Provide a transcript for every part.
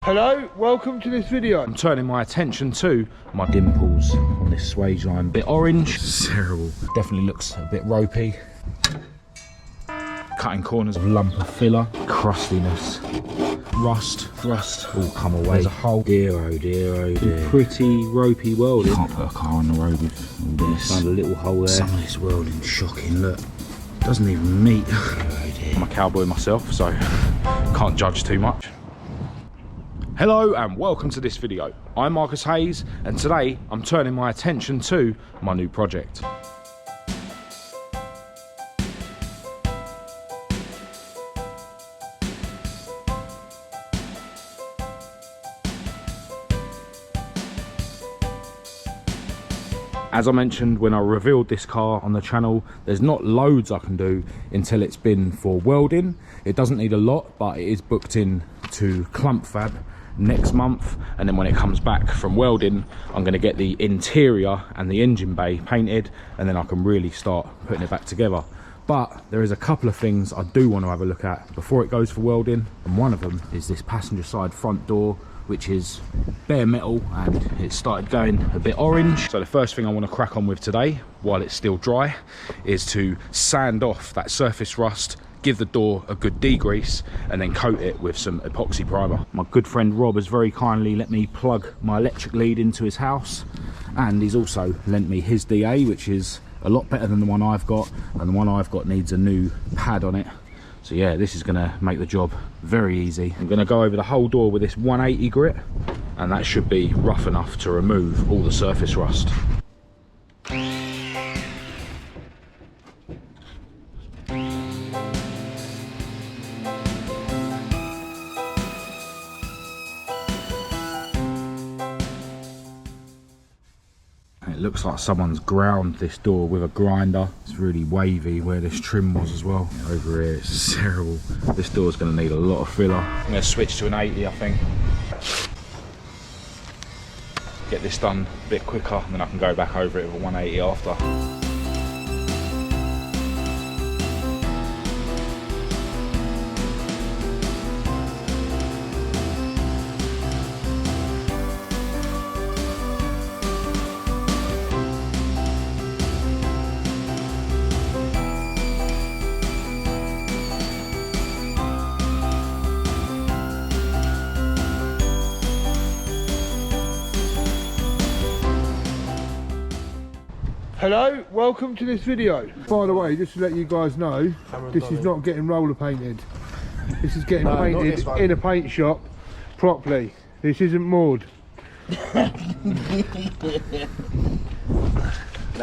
Hello, welcome to this video. I'm turning my attention to my dimples on this swage line. Bit orange, it's terrible. Definitely looks a bit ropey. Cutting corners of lump of filler, crustiness, rust all come away. There's a hole. Dear oh dear oh dear. Pretty ropey welding. Can't put a car on the road with all this. Found a little hole there. Some of this welding shocking, look. Doesn't even meet. Oh dear. I'm a cowboy myself, so can't judge too much. Hello and welcome to this video. I'm Marcus Hayes and today I'm turning my attention to my new project. As I mentioned when I revealed this car on the channel, there's not loads I can do until it's been for welding. It doesn't need a lot, but it is booked in to CLUMPFAB next month, and then when it comes back from welding I'm going to get the interior and the engine bay painted, and then I can really start putting it back together. But there is a couple of things I do want to have a look at before it goes for welding, and one of them is this passenger side front door, which is bare metal and it started going a bit orange. So the first thing I want to crack on with today while it's still dry is to sand off that surface rust, give the door a good degrease, and then coat it with some epoxy primer. My good friend Rob has very kindly let me plug my electric lead into his house, and he's also lent me his DA, which is a lot better than the one I've got, and the one I've got needs a new pad on it. So yeah, this is going to make the job very easy. I'm going to go over the whole door with this 180 grit, and that should be rough enough to remove all the surface rust. It looks like someone's ground this door with a grinder. It's really wavy where this trim was as well. Over here it's terrible. This door's going to need a lot of filler. I'm going to switch to an 80, I think. Get this done a bit quicker, and then I can go back over it with a 180 after. Hello, welcome to this video. By the way, just to let you guys know, this is not getting roller painted. This is getting painted in a paint shop properly. This isn't moored.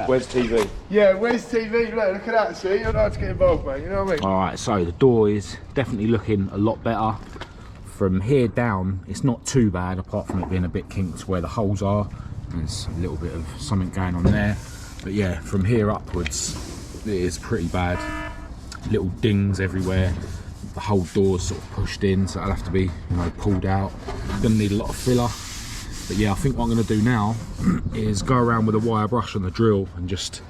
Where's TV? Yeah, where's TV? Look at that, see? You're allowed to get involved, mate, you know what I mean? Alright, so the door is definitely looking a lot better. From here down, it's not too bad, apart from it being a bit kinked where the holes are. There's a little bit of something going on there. But yeah, from here upwards, it is pretty bad. Little dings everywhere. The whole door's sort of pushed in, so it'll have to be, you know, pulled out. Gonna need a lot of filler. But yeah, I think what I'm gonna do now is go around with a wire brush and the drill and just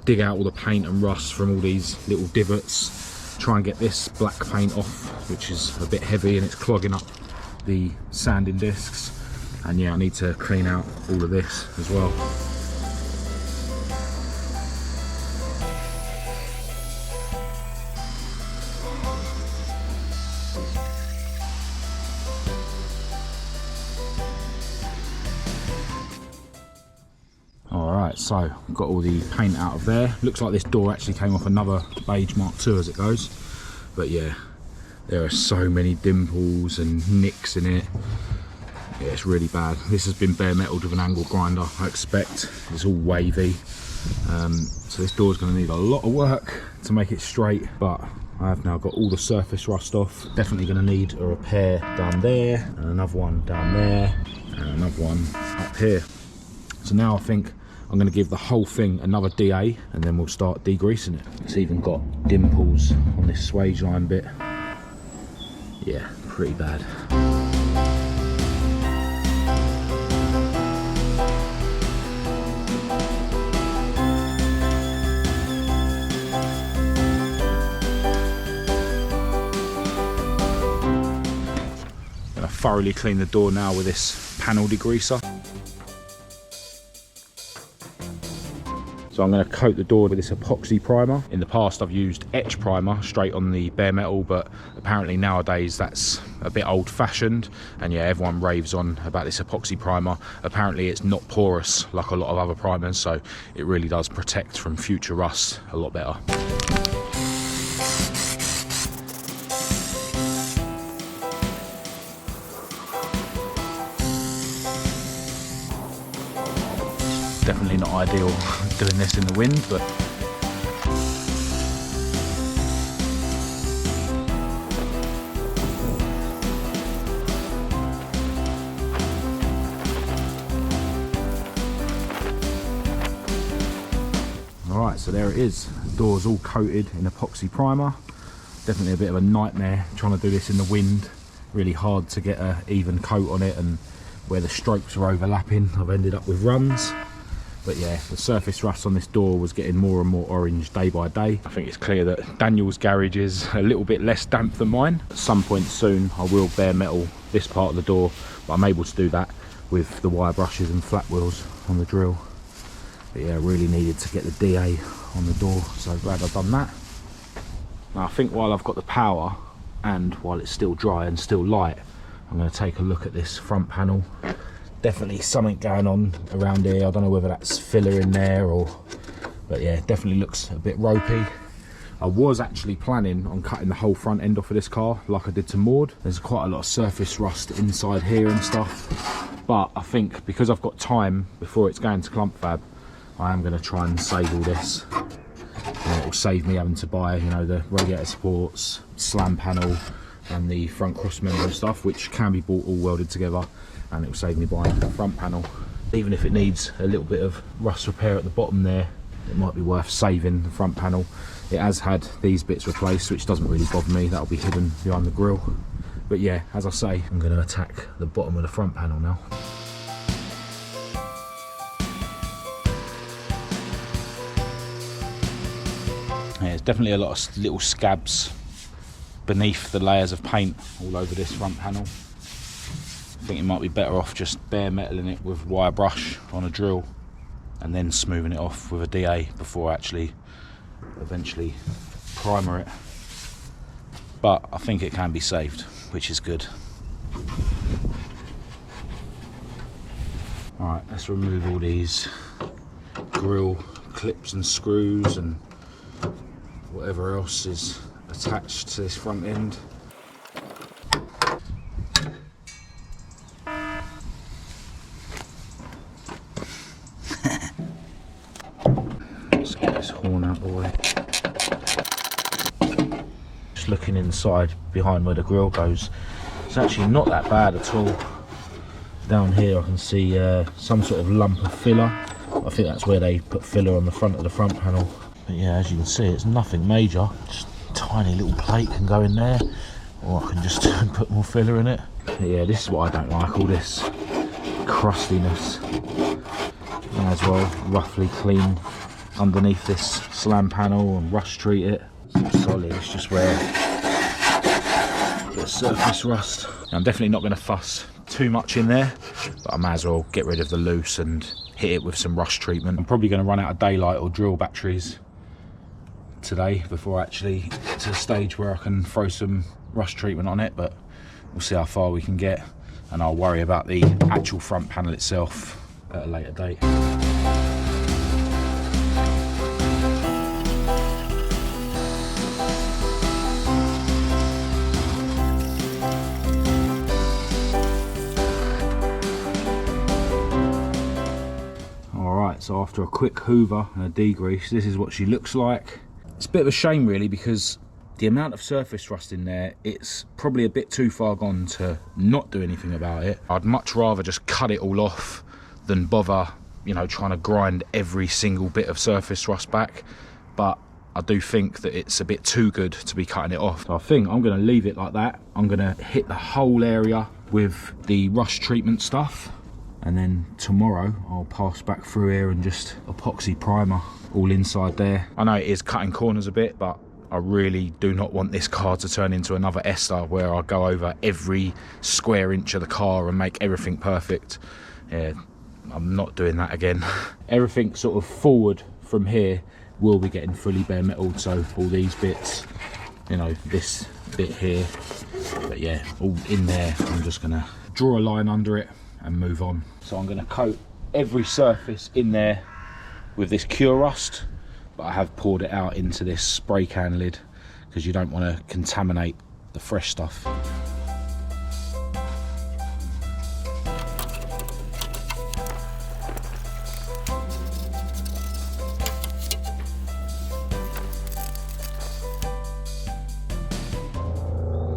dig out all the paint and rust from all these little divots. Try and get this black paint off, which is a bit heavy and it's clogging up the sanding discs. And yeah, I need to clean out all of this as well. Alright, so I've got all the paint out of there. Looks like this door actually came off another beige Mk2 as it goes. But yeah, there are so many dimples and nicks in it. Yeah, it's really bad. This has been bare metalled with an angle grinder, I expect. It's all wavy. So this door's going to need a lot of work to make it straight, but I have now got all the surface rust off. Definitely going to need a repair down there, and another one down there, and another one up here. So now I think I'm going to give the whole thing another DA, and then we'll start degreasing it. It's even got dimples on this swage line bit. Yeah, pretty bad. thoroughly clean the door now with this panel degreaser. So I'm going to coat the door with this epoxy primer. In the past I've used etch primer straight on the bare metal, but apparently nowadays that's a bit old-fashioned, and yeah, everyone raves on about this epoxy primer. Apparently it's not porous like a lot of other primers, so it really does protect from future rust a lot better. Definitely not ideal doing this in the wind, but alright, so there it is. The door's all coated in epoxy primer. Definitely a bit of a nightmare trying to do this in the wind. Really hard to get an even coat on it, and where the strokes are overlapping I've ended up with runs. But yeah, the surface rust on this door was getting more and more orange day by day. I think it's clear that Daniel's garage is a little bit less damp than mine. At some point soon I will bare metal this part of the door, but I'm able to do that with the wire brushes and flat wheels on the drill. But yeah, I really needed to get the DA on the door, so glad I've done that. Now I think while I've got the power and while it's still dry and still light, I'm going to take a look at this front panel. Definitely something going on around here. I don't know whether that's filler in there or, but yeah, definitely looks a bit ropey. I was actually planning on cutting the whole front end off of this car like I did to Maud. There's quite a lot of surface rust inside here and stuff, but I think because I've got time before it's going to CLUMPFAB, I am going to try and save all this. It will save me having to buy, you know, the radiator supports, slam panel and the front cross member and stuff, which can be bought all welded together, and it will save me buying the front panel. Even if it needs a little bit of rust repair at the bottom there, it might be worth saving the front panel. It has had these bits replaced, which doesn't really bother me. That'll be hidden behind the grille. But yeah, as I say, I'm going to attack the bottom of the front panel now. Yeah, there's definitely a lot of little scabs beneath the layers of paint all over this front panel. I think it might be better off just bare metaling it with wire brush on a drill and then smoothing it off with a DA before actually eventually primer it. But I think it can be saved, which is good. Alright, let's remove all these grill clips and screws and whatever else is attached to this front end. Let's get this horn out of the way. Just looking inside behind where the grill goes, it's actually not that bad at all. Down here I can see some sort of lump of filler. I think that's where they put filler on the front of the front panel. But yeah, as you can see, it's nothing major. Just a tiny little plate can go in there, or I can just put more filler in it. But yeah, this is what I don't like, all this crustiness. May as well roughly clean underneath this slam panel and rust treat it. It's not solid, it's just where the surface rust. Now, I'm definitely not going to fuss too much in there, but I may as well get rid of the loose and hit it with some rust treatment. I'm probably going to run out of daylight or drill batteries today before I actually get to the stage where I can throw some rust treatment on it, but we'll see how far we can get, and I'll worry about the actual front panel itself at a later date. Alright, so after a quick hoover and a degrease, this is what she looks like. It's a bit of a shame really, because the amount of surface rust in there, it's probably a bit too far gone to not do anything about it. I'd much rather just cut it all off than bother, you know, trying to grind every single bit of surface rust back. But I do think that it's a bit too good to be cutting it off. So I think I'm going to leave it like that. I'm going to hit the whole area with the rust treatment stuff, and then tomorrow I'll pass back through here and just epoxy primer all inside there. I know it is cutting corners a bit, but I really do not want this car to turn into another Esther where I go over every square inch of the car and make everything perfect. Yeah, I'm not doing that again. Everything sort of forward from here will be getting fully bare metalled, so all these bits, you know, this bit here, but yeah, all in there. I'm just gonna draw a line under it and move on. So I'm gonna coat every surface in there with this Cure Rust, but I have poured it out into this spray can lid because you don't want to contaminate the fresh stuff.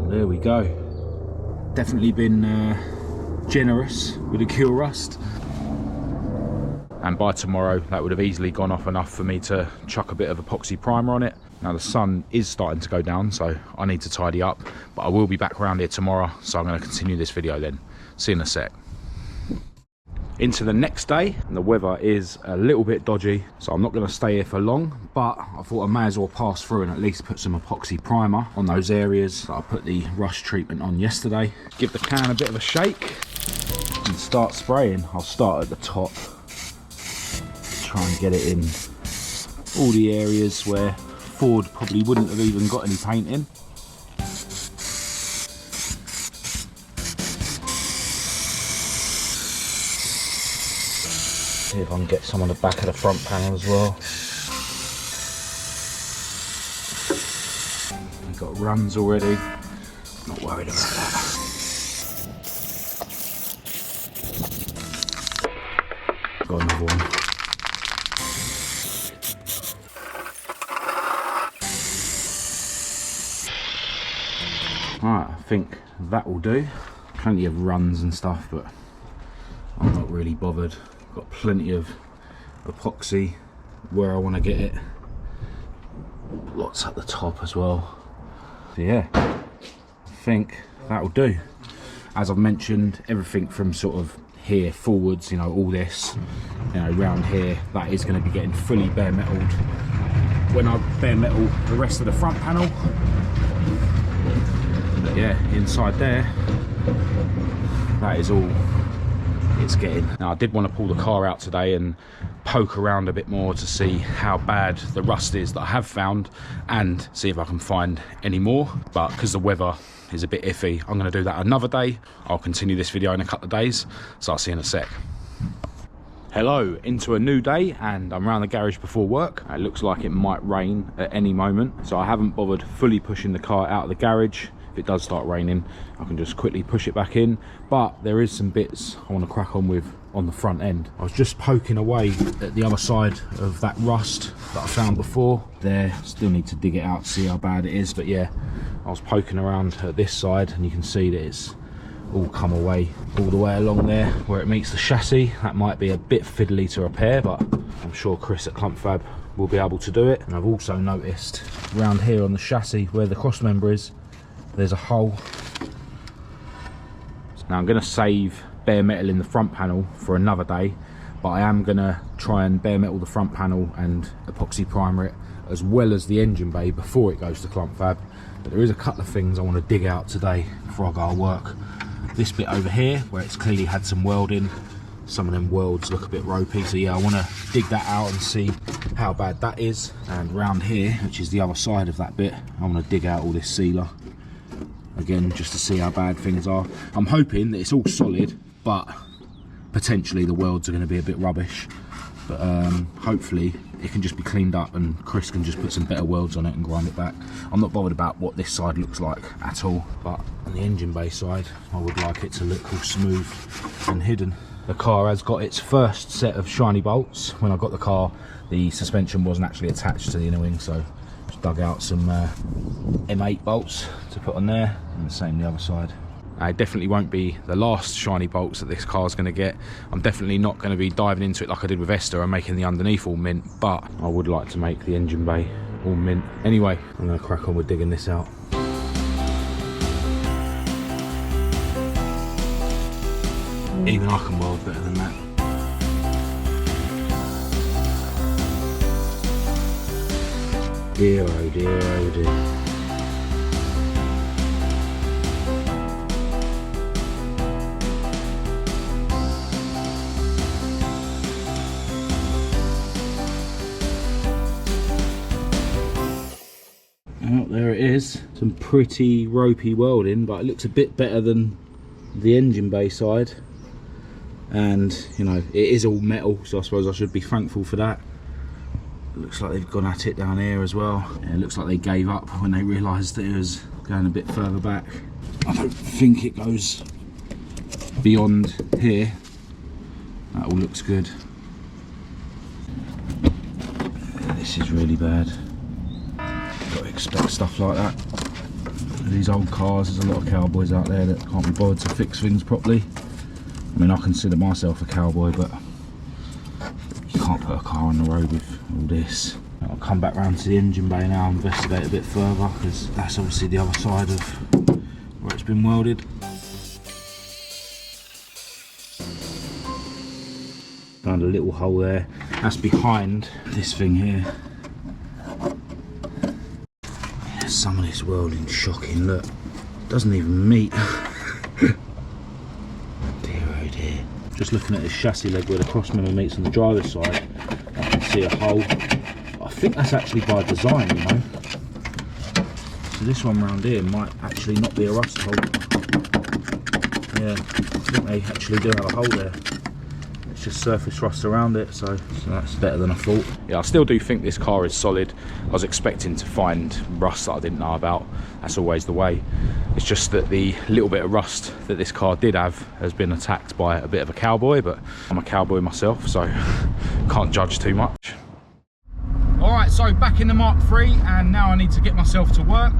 There we go. Definitely been generous with the Cure Rust. And by tomorrow, that would have easily gone off enough for me to chuck a bit of epoxy primer on it. Now the sun is starting to go down, so I need to tidy up, but I will be back around here tomorrow, so I'm going to continue this video then. See you in a sec. Into the next day, and the weather is a little bit dodgy, so I'm not going to stay here for long, but I thought I may as well pass through and at least put some epoxy primer on those areas that I put the rust treatment on yesterday. Give the can a bit of a shake and start spraying. I'll start at the top, try and get it in all the areas where Ford probably wouldn't have even got any paint in. See if I can get some on the back of the front panel as well. We've got runs already, not worried about that. Got another one. Alright, I think that will do. Plenty of runs and stuff, but I'm not really bothered. Got plenty of epoxy where I want to get it. Lots at the top as well. So yeah, I think that'll do. As I've mentioned, everything from sort of here forwards, you know, all this, you know, round here, that is going to be getting fully bare metalled when I bare metal the rest of the front panel. But yeah, inside there, that is all it's getting. Now I did want to pull the car out today and poke around a bit more to see how bad the rust is that I have found and see if I can find any more, but because the weather is a bit iffy, I'm going to do that another day. I'll continue this video in a couple of days, so I'll see you in a sec. Hello, into a new day, and I'm around the garage before work. It looks like it might rain at any moment, so I haven't bothered fully pushing the car out of the garage. If it does start raining, I can just quickly push it back in, but there is some bits I want to crack on with on the front end. I was just poking away at the other side of that rust that I found before. There, still need to dig it out to see how bad it is, but yeah, I was poking around at this side and you can see that it's all come away all the way along there where it meets the chassis. That might be a bit fiddly to repair, but I'm sure Chris at CLUMPFAB will be able to do it. And I've also noticed around here on the chassis where the cross member is, there's a hole. Now I'm going to save bare metal in the front panel for another day, but I am going to try and bare metal the front panel and epoxy primer it as well as the engine bay before it goes to CLUMPFAB. But there is a couple of things I want to dig out today before I go to work. This bit over here where it's clearly had some welding, some of them welds look a bit ropey, so yeah, I want to dig that out and see how bad that is. And round here, which is the other side of that bit, I want to dig out all this sealer again just to see how bad things are. I'm hoping that it's all solid, but potentially the welds are going to be a bit rubbish, but hopefully it can just be cleaned up and Chris can just put some better welds on it and grind it back. I'm not bothered about what this side looks like at all, but on the engine bay side I would like it to look all smooth and hidden. The car has got its first set of shiny bolts. When I got the car, the suspension wasn't actually attached to the inner wing, so just dug out some M8 bolts to put on there, and the same the other side. It definitely won't be the last shiny bolts that this car's going to get. I'm definitely not going to be diving into it like I did with Esther and making the underneath all mint, but I would like to make the engine bay all mint. Anyway, I'm going to crack on with digging this out. Even I can weld better than that. Dear oh dear oh dear. Oh, there it is. Some pretty ropey welding, but it looks a bit better than the engine bay side. And you know, it is all metal, so I suppose I should be thankful for that. It looks like they've gone at it down here as well. Yeah, it looks like they gave up when they realised that it was going a bit further back. I don't think it goes beyond here. That all looks good. This is really bad. Got to expect stuff like that. These old cars, there's a lot of cowboys out there that can't be bothered to fix things properly. I mean, I consider myself a cowboy, but you can't put a car on the road with all this. I'll come back round to the engine bay now and investigate a bit further, because that's obviously the other side of where it's been welded. Found a little hole there. That's behind this thing here. Yeah, some of this welding shocking. Look, doesn't even meet. Just looking at this chassis leg where the cross member meets on the driver's side, I can see a hole. I think that's actually by design, you know. So this one round here might actually not be a rust hole. Yeah, I think they actually do have a hole there. It's just surface rust around it, so that's better than I thought. Yeah, I still do think this car is solid. I was expecting to find rust that I didn't know about. That's always the way. It's just that the little bit of rust that this car did have has been attacked by a bit of a cowboy, but I'm a cowboy myself, so can't judge too much. Alright, so back in the Mark III, and now I need to get myself to work.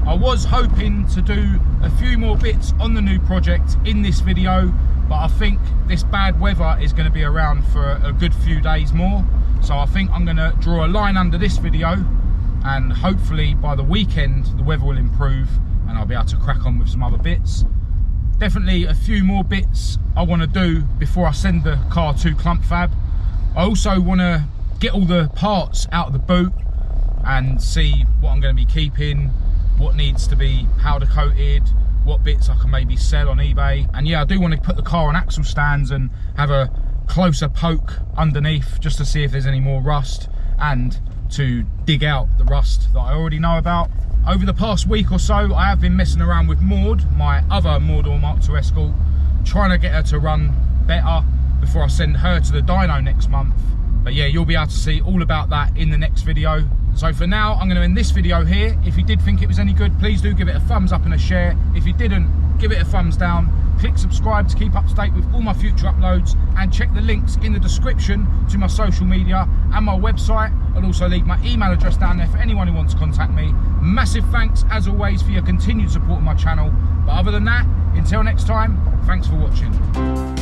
I was hoping to do a few more bits on the new project in this video, but I think this bad weather is going to be around for a good few days more. So I think I'm going to draw a line under this video, and hopefully by the weekend the weather will improve and I'll be able to crack on with some other bits. Definitely a few more bits I want to do before I send the car to CLUMPFAB. I also want to get all the parts out of the boot and see what I'm going to be keeping, what needs to be powder coated, what bits I can maybe sell on eBay. And yeah, I do want to put the car on axle stands and have a closer poke underneath just to see if there's any more rust, and to dig out the rust that I already know about. Over the past week or so, I have been messing around with Maud, my other Mk2 Escort, trying to get her to run better before I send her to the dyno next month. But yeah, you'll be able to see all about that in the next video. So for now, I'm going to end this video here. If you did think it was any good, please do give it a thumbs up and a share. If you didn't, give it a thumbs down. Click subscribe to keep up to date with all my future uploads, and check the links in the description to my social media and my website. I'll also leave my email address down there for anyone who wants to contact me. Massive thanks as always for your continued support of my channel. But other than that, until next time, thanks for watching.